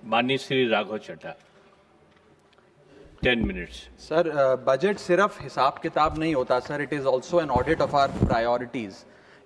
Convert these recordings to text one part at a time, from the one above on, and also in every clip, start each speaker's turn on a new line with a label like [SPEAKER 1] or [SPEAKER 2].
[SPEAKER 1] माननीय Shri Raghav Chadha 10 minutes.
[SPEAKER 2] Sir, budget सिर्फ हिसाब किताब नहीं होता sir, it is also an audit of our priorities.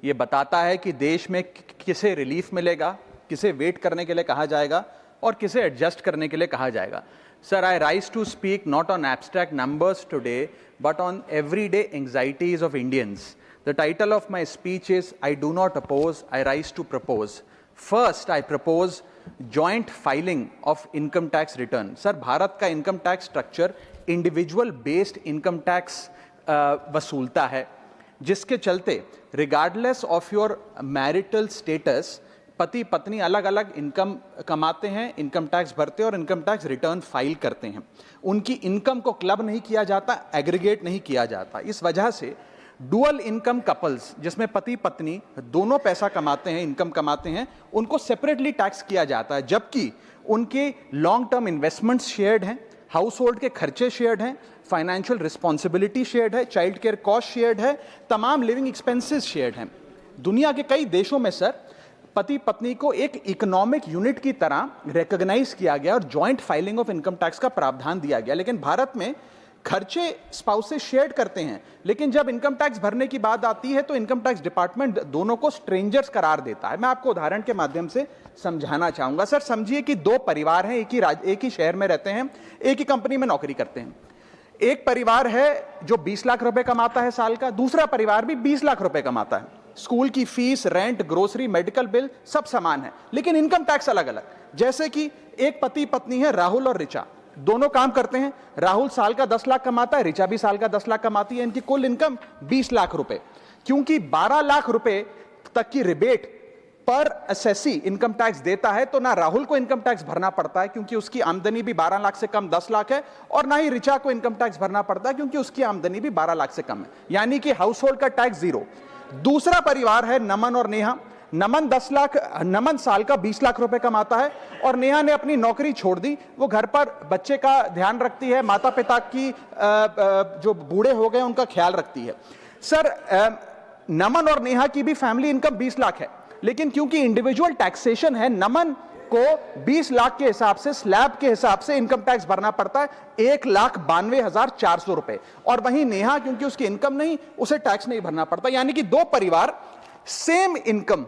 [SPEAKER 2] ये बताता है कि देश में किसे रिलीफ मिलेगा, किसे वेट करने के लिए कहा जाएगा और किसे एडजस्ट करने के लिए कहा जाएगा। Sir, I rise to speak not on abstract numbers today but on everyday anxieties of Indians. The title of my speech is I do not oppose, I rise to propose. First, I propose joint filing of income tax return. Sir, Bharat का income tax structure individual based income tax वसूलता है, जिसके चलते regardless of your marital status पति पत्नी अलग अलग income कमाते हैं, इनकम टैक्स भरते हैं और इनकम टैक्स रिटर्न फाइल करते हैं। उनकी इनकम को क्लब नहीं किया जाता, एग्रीगेट नहीं किया जाता। इस वजह से डुअल इनकम कपल्स, जिसमें पति पत्नी दोनों पैसा कमाते हैं, इनकम कमाते हैं, उनको सेपरेटली टैक्स किया जाता है, जबकि उनके लॉन्ग टर्म इन्वेस्टमेंट्स शेयर्ड हैं, हाउस होल्ड के खर्चे शेयर्ड हैं, फाइनेंशियल रिस्पॉन्सिबिलिटी शेयर्ड है, चाइल्ड केयर कॉस्ट शेयर्ड है, तमाम लिविंग एक्सपेंसेस शेयर्ड हैं। दुनिया के कई देशों में सर पति पत्नी को एक इकोनॉमिक यूनिट की तरह रिकॉग्नाइज किया गया और joint filing of income tax का प्रावधान दिया गया। लेकिन भारत में खर्चे स्पाउसेस शेयर करते हैं, लेकिन जब इनकम टैक्स भरने की बात आती है तो इनकम टैक्स डिपार्टमेंट दोनों को स्ट्रेंजर्स करार देता है। मैं आपको उदाहरण के माध्यम से समझाना चाहूंगा। सर, समझिए कि दो परिवार हैं, एक ही शहर में रहते हैं, एक ही कंपनी में नौकरी करते हैं। एक परिवार है जो 20 लाख रुपए कमाता है साल का, दूसरा परिवार भी 20 लाख रुपए कमाता है। स्कूल की fees, rent, grocery, medical bill सब समान है, लेकिन इनकम टैक्स अलग अलग। जैसे कि एक पति पत्नी है, राहुल और ऋचा, दोनों काम करते हैं। राहुल साल का 10 लाख कमाता है, ऋचा भी साल का 10 लाख कमाती है। इनकी कुल इनकम 20 लाख रुपए। क्योंकि 12 लाख रुपए तक की रिबेट पर एसएससी इनकम टैक्स देता है, तो ना राहुल को इनकम टैक्स भरना पड़ता है क्योंकि उसकी आमदनी भी 12 लाख से कम 10 लाख है, और ना ही ऋचा को इनकम टैक्स भरना पड़ता है क्योंकि उसकी आमदनी भी 12 लाख से कम है, यानी कि हाउस होल्ड का टैक्स जीरो। दूसरा परिवार है नमन और नेहा। नमन साल का 20 लाख रुपए कमाता है और नेहा ने अपनी नौकरी छोड़ दी। वो घर पर बच्चे का ध्यान रखती है, माता पिता की जो बूढ़े हो गए उनका ख्याल रखती है। सर, नमन और नेहा की भी फैमिली इनकम 20 लाख है, लेकिन क्योंकि इंडिविजुअल टैक्सेशन है, नमन को 20 लाख के हिसाब से, स्लैब के हिसाब से इनकम टैक्स भरना पड़ता है 1,92,400 रुपए, और वहीं नेहा क्योंकि उसकी इनकम नहीं, उसे टैक्स नहीं भरना पड़ता। यानी कि दो परिवार, सेम इनकम,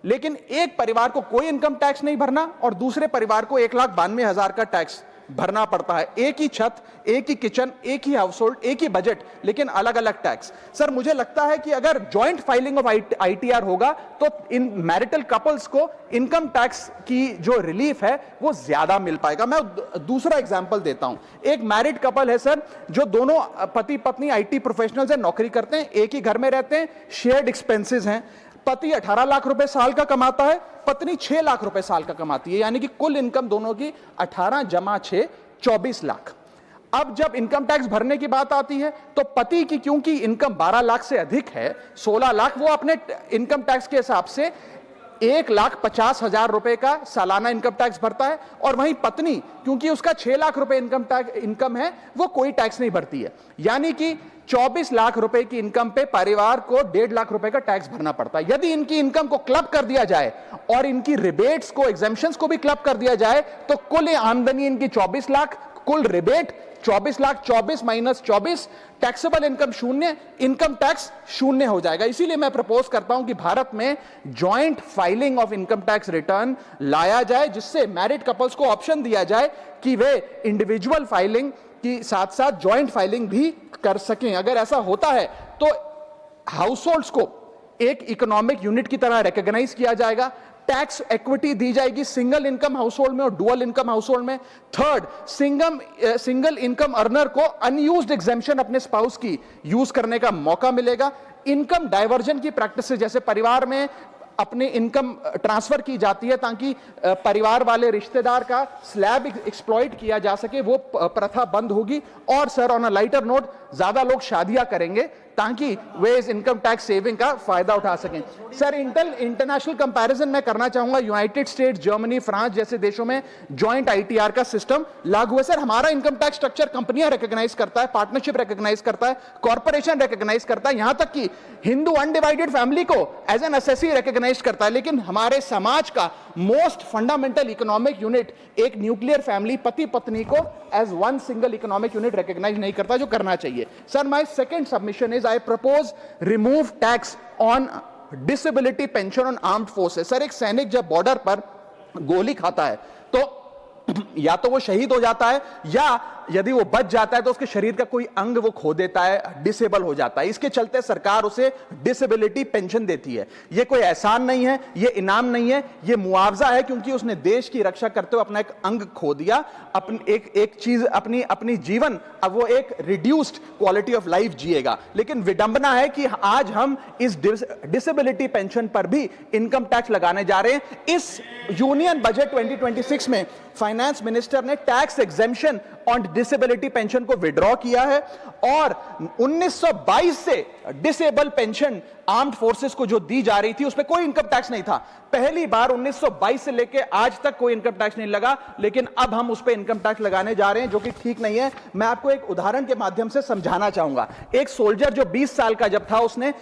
[SPEAKER 2] लेकिन एक परिवार को कोई इनकम टैक्स नहीं भरना और दूसरे परिवार को 1,92,000 का टैक्स भरना पड़ता है। एक ही छत, एक ही किचन, एक ही हाउस होल्ड, एक ही बजट, लेकिन अलग अलग टैक्स। सर, मुझे लगता है कि अगर जॉइंट फाइलिंग ऑफ आईटीआर होगा तो इन मैरिटल कपल्स को इनकम टैक्स की जो रिलीफ है वो ज्यादा मिल पाएगा। मैं दूसरा एग्जांपल देता हूं। एक मैरिड कपल है सर, जो दोनों पति पत्नी आईटी प्रोफेशनल्स हैं, नौकरी करते हैं, एक ही घर में रहते हैं, शेयर्ड एक्सपेंसेस हैं। पति 18 लाख रुपए साल का कमाता है, पत्नी 6 लाख रुपए साल का कमाती है, यानी कि कुल इनकम दोनों की 18 जमा 6 24 लाख। अब जब इनकम टैक्स भरने की बात आती है तो पति की क्योंकि इनकम 12 लाख से अधिक है, 16 लाख, वो अपने इनकम टैक्स के हिसाब से 1,50,000 रुपए का सालाना इनकम टैक्स भरता है, और वहीं पत्नी क्योंकि उसका 6 लाख रुपए इनकम है, वो कोई टैक्स नहीं भरती है। यानी कि 24 लाख रुपए की इनकम पे परिवार को 1.5 लाख रुपए का टैक्स भरना पड़ता है। यदि इनकी इनकम को क्लब कर दिया जाए और इनकी रिबेट्स को, एग्जेम्पशंस को भी क्लब कर दिया जाए, तो कुल आमदनी इनकी 24 लाख, कुल rebate 24 lakh, 24 minus 24, taxable income शून्य, इनकम टैक्स शून्य हो जाएगा। इसीलिए मैं प्रपोज करता हूं कि भारत में joint filing of income tax return लाया जाए, जिससे मैरिड कपल्स को ऑप्शन दिया जाए कि वे इंडिविजुअल फाइलिंग की साथ साथ जॉइंट फाइलिंग भी कर सकें। अगर ऐसा होता है तो हाउस होल्ड्स को एक इकोनॉमिक यूनिट की तरह रिकॉग्नाइज किया जाएगा, टैक्स इक्विटी दी जाएगी सिंगल इनकम हाउस होल्ड में और डुअल इनकम हाउस होल्ड में। थर्ड, सिंगल इनकम अर्नर को अनयूज्ड एग्जेम्पशन अपने स्पाउस की यूज करने का मौका मिलेगा। इनकम डाइवर्जन की प्रैक्टिस, जैसे परिवार में अपनी इनकम ट्रांसफर की जाती है ताकि परिवार वाले रिश्तेदार का स्लैब एक्सप्लॉइट किया जा सके, वो प्रथा बंद होगी। और sir, on a lighter note, ज्यादा लोग शादियां करेंगे
[SPEAKER 1] ताकि वे इस इनकम टैक्स सेविंग का फायदा उठा सकें। सर, इंटरनेशनल कंपैरिजन मैं करना चाहूंगा। यूनाइटेड स्टेट्स, जर्मनी, फ्रांस जैसे देशों में जॉइंट आईटीआर का सिस्टम लागू है। सर, हमारा इनकम टैक्स स्ट्रक्चर कंपनियां रिकॉग्नाइज करता है, पार्टनरशिप रिकॉग्नाइज करता है, कॉर्पोरेशन रिकॉग्नाइज करता है, यहां तक कि हिंदू अनडिवाइडेड फैमिली को एज एन एसएससी रिकॉग्नाइज करता है। लेकिन हमारे समाज का मोस्ट फंडामेंटल इकोनॉमिक यूनिट, एक न्यूक्लियर फैमिली, पति पत्नी को as one single economic unit recognise नहीं करता, जो करना चाहिए। Sir, my second submission is I propose remove tax on disability pension on armed forces. Sir, एक सैनिक जब बॉर्डर पर गोली खाता है तो या तो वो शहीद हो जाता है, या यदि वो बच जाता है तो उसके शरीर का कोई अंग वो खो देता है, डिसेबल हो जाता है। इसके चलते सरकार उसे डिसेबिलिटी पेंशन देती है। ये कोई एहसान नहीं है, ये इनाम नहीं है, ये मुआवजा है, क्योंकि उसने देश की रक्षा करते हुए अपना एक अंग खो दिया, अपनी एक चीज, अपनी जीवन, अब वो एक रिड्यूस्ड क्वालिटी ऑफ लाइफ जिएगा। लेकिन विडंबना है कि आज हम इस डिसेबिलिटी पेंशन पर भी इनकम टैक्स लगाने जा रहे हैं। इस यूनियन बजट 2026 में फाइनेंस मिनिस्टर ने tax exemption on disability pension को विड्रॉ किया है, और 1922 से डिसेबल पेंशन आर्म्ड फोर्सेस को जो दी जा रही थी उस पर कोई इनकम टैक्स नहीं था। पहली बार 1922 से लेके आज तक कोई इनकम टैक्स नहीं लगा, लेकिन अब हम उस पर इनकम टैक्स लगाने जा रहे हैं, जो कि ठीक नहीं है। मैं आपको एक उदाहरण के माध्यम से समझाना चाहूंगा। एक सोल्जर जो 20 साल का जब था, उसने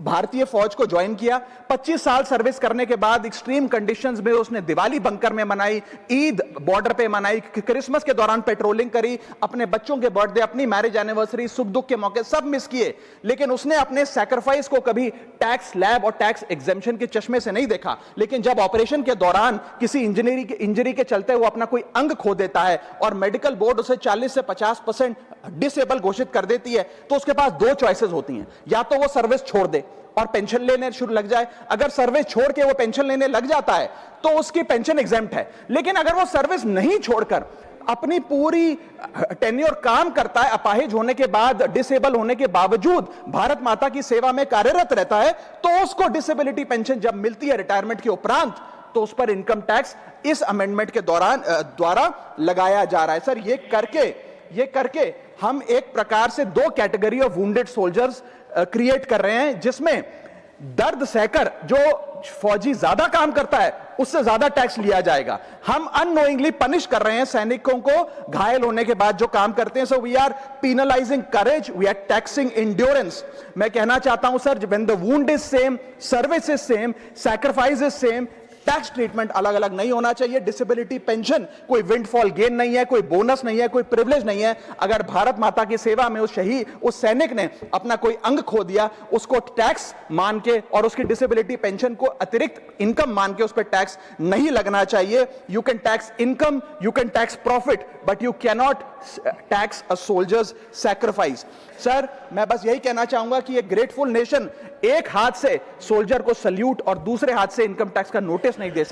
[SPEAKER 1] भारतीय फौज को ज्वाइन किया। 25 साल सर्विस करने के बाद एक्सट्रीम कंडीशंस में उसने दिवाली बंकर में मनाई, ईद बॉर्डर पे मनाई, क्रिसमस के दौरान पेट्रोलिंग करी, अपने बच्चों के बर्थडे, अपनी मैरिज एनिवर्सरी, सुख दुख के मौके सब मिस किए। लेकिन उसने अपने सैक्रिफाइस को कभी टैक्स लैब और टैक्स एग्जेम्पशन के चश्मे से नहीं देखा। लेकिन जब ऑपरेशन के दौरान किसी इंजरी के चलते वो अपना कोई अंग खो देता है और मेडिकल बोर्ड उसे 40 से 50% डिसेबल घोषित कर देती है, तो उसके पास दो चॉइसेस होती हैं। या तो वो सर्विस छोड़ दे और पेंशन लेने शुरू लग जाए। अगर सर्विस छोड़ के वो पेंशन लेने लग जाता है तो उसकी पेंशन एग्जेम्प्ट है। लेकिन अगर वो सर्विस नहीं छोड़कर अपनी पूरी टेन्योर काम करता है, अपाहिज होने के बाद, डिसेबल होने के बावजूद भारत माता की सेवा में कार्यरत रहता है, तो उसको डिसेबिलिटी पेंशन जब मिलती है रिटायरमेंट के उपरांत, तो उस पर इनकम टैक्स इस अमेंडमेंट के द्वारा लगाया जा रहा है। सर, ये करके हम एक प्रकार से दो category of wounded soldiers create कर रहे हैं, जिसमें दर्द सहकर जो फौजी ज्यादा काम करता है उससे ज्यादा टैक्स लिया जाएगा। हम अननोइंगली पनिश कर रहे हैं सैनिकों को घायल होने के बाद जो काम करते हैं। So we are penalising courage, we are taxing endurance. मैं कहना चाहता हूं sir, when the wound is same, service is same, sacrifice is same, tax treatment अलग अलग नहीं होना चाहिए। डिसेबिलिटी पेंशन कोई विंडफॉल गेन नहीं है, कोई बोनस नहीं है, कोई प्रिविलेज नहीं है। अगर भारत माता की सेवा में उस सैनिक ने अपना कोई अंग खो दिया, उसको टैक्स मान के और उसकी डिसेबिलिटी पेंशन को अतिरिक्त इनकम मान के उस पर टैक्स नहीं लगना चाहिए। You can tax income, you can tax profit, but you cannot tax a soldiers sacrifice. Sir, मैं बस यही कहना चाहूंगा कि एक ग्रेटफुल नेशन एक हाथ से सोल्जर को सल्यूट और दूसरे हाथ से इनकम टैक्स का नोटिस नहीं दे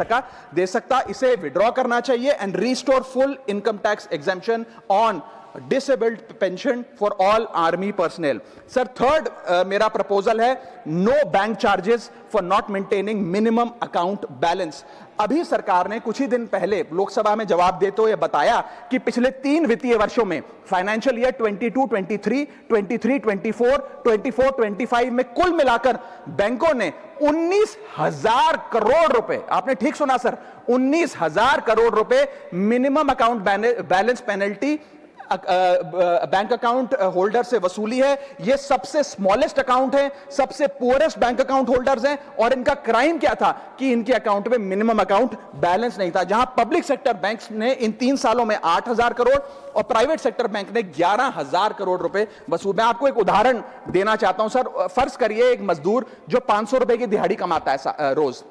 [SPEAKER 1] सकता। इसे विड्रॉ करना चाहिए and restore full income tax exemption on disabled pension for all army personnel. Sir, third मेरा प्रपोजल है no bank charges for not maintaining minimum account balance. अभी सरकार ने कुछ ही दिन पहले लोकसभा में जवाब देते हुए बताया कि पिछले 3 वित्तीय वर्षों में, फाइनेंशियल ईयर 22-23, 23-24, 24-25 में कुल मिलाकर बैंकों ने 19,000 करोड़ रुपए, आपने ठीक सुना सर, 19,000 करोड़ रुपए minimum account balance penalty bank account holder से वसूली है। ये सबसे स्मॉलेस्ट अकाउंट है, सबसे पुअरेस्ट बैंक अकाउंट होल्डर्स हैं, और इनका क्राइम क्या था कि इनके अकाउंट में मिनिमम अकाउंट बैलेंस नहीं था। जहां पब्लिक सेक्टर बैंक्स ने इन 3 सालों में 8,000 करोड़ और प्राइवेट सेक्टर बैंक ने 11,000 करोड़ रुपए वसूल। मैं आपको एक उदाहरण देना चाहता हूं सर। फर्ज करिए एक मजदूर जो 500 रुपए की दिहाड़ी कमाता है रोज,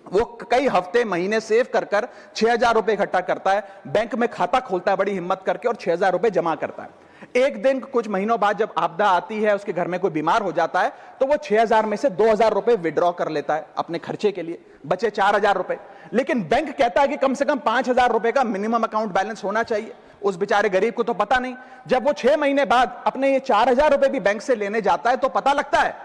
[SPEAKER 1] वो कई हफ्ते महीने सेव कर 6,000 रुपए इकट्ठा करता है, बैंक में खाता खोलता है बड़ी हिम्मत करके और 6,000 रुपए जमा करता है। एक दिन कुछ महीनों बाद जब आपदा आती है, उसके घर में कोई बीमार हो जाता है, तो वो 6,000 में से 2,000 रुपए विड्रॉ कर लेता है अपने खर्चे के लिए, बचे 4,000 रुपए। लेकिन बैंक कहता है कि कम से कम 5,000 रुपए का मिनिमम अकाउंट बैलेंस होना चाहिए। उस बेचारे गरीब को तो पता नहीं। जब वो 6 महीने बाद अपने ये 4,000 रुपए भी बैंक से लेने जाता है, तो पता लगता है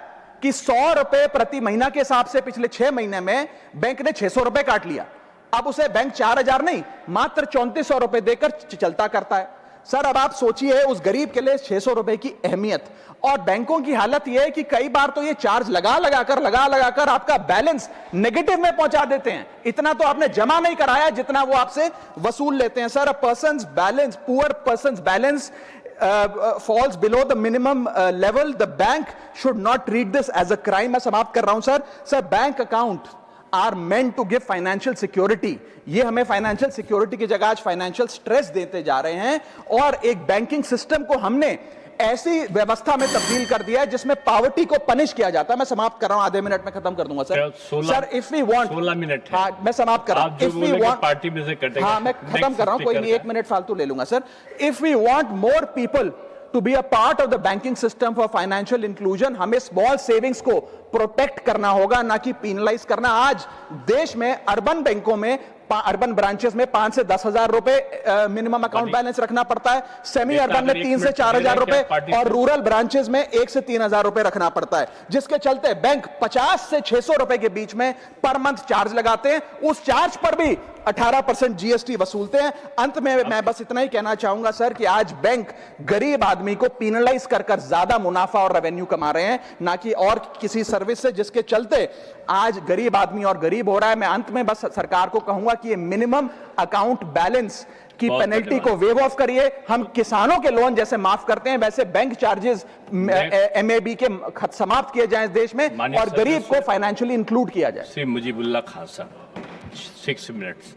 [SPEAKER 1] कि 100 रुपए प्रति महीना के हिसाब से पिछले 6 महीने में बैंक ने 600 रुपए काट लिया। अब उसे बैंक 4,000 नहीं, मात्र 3,400 रुपए देकर चलता करता है। सर अब आप सोचिए उस गरीब के लिए 600 रुपए की अहमियत, और बैंकों की हालत यह है कि कई बार तो ये चार्ज लगा लगाकर आपका बैलेंस नेगेटिव में पहुंचा देते हैं। इतना तो आपने जमा नहीं कराया जितना वो आपसे वसूल लेते हैं। Sir, poor persons balance falls below the minimum level, the bank should not treat this as a crime। मैं समाप्त कर रहा हूं sir, bank account are meant to give financial security. ये हमें फाइनेंशियल सिक्योरिटी की जगह आज फाइनेंशियल स्ट्रेस देते जा रहे हैं, और एक बैंकिंग सिस्टम को हमने ऐसी व्यवस्था में तब्दील कर दिया है जिसमें पॉवर्टी को पनिश किया जाता है। मैं समाप्त कर रहा हूं, आधे मिनट में खत्म कर दूंगा sir. Sir, if we want
[SPEAKER 3] 16 minute है।
[SPEAKER 1] हाँ, मैं समाप्त कर रहा हूं। इफ वी वांट
[SPEAKER 3] पार्टी में से कटेगा।
[SPEAKER 1] हाँ, मैं खत्म कर रहा हूं, कोई नहीं, 1 मिनट फालतू ले लूंगा sir. If we want more people to be a part of the banking system for financial inclusion, हमें स्मॉल सेविंग्स को प्रोटेक्ट करना होगा, ना कि पीनलाइज करना। आज देश में अर्बन बैंकों में, अर्बन ब्रांचेस में 5 से 10 हजार रुपए मिनिमम अकाउंट बैलेंस रखना पड़ता है, सेमी अर्बन में 3 से 4 हजार रुपए, और रूरल ब्रांचेस में 1 से 3 हजार रुपए रखना पड़ता है, जिसके चलते बैंक 50 से 600 रुपए के बीच में पर मंथ चार्ज लगाते हैं। उस चार्ज पर भी 18% जीएसटी वसूलते हैं। अंत में मैं बस इतना ही कहना चाहूंगा सर कि आज बैंक गरीब आदमी को पीनलाइज कर ज्यादा मुनाफा और रेवेन्यू कमा रहे हैं, ना कि और किसी सर्विस से, जिसके चलते आज गरीब आदमी और गरीब हो रहा है। मैं अंत में बस सरकार को कहूंगा कि ये मिनिमम अकाउंट बैलेंस की पेनल्टी को वेव ऑफ करिए। हम किसानों के लोन जैसे माफ करते हैं, वैसे बैंक चार्जेस एमएबी के समाप्त किए जाएं इस देश में, और गरीब को फाइनेंशियली इंक्लूड किया जाए।
[SPEAKER 3] श्री मुजीबुल्लाह खान साहब, 6 मिनट्स।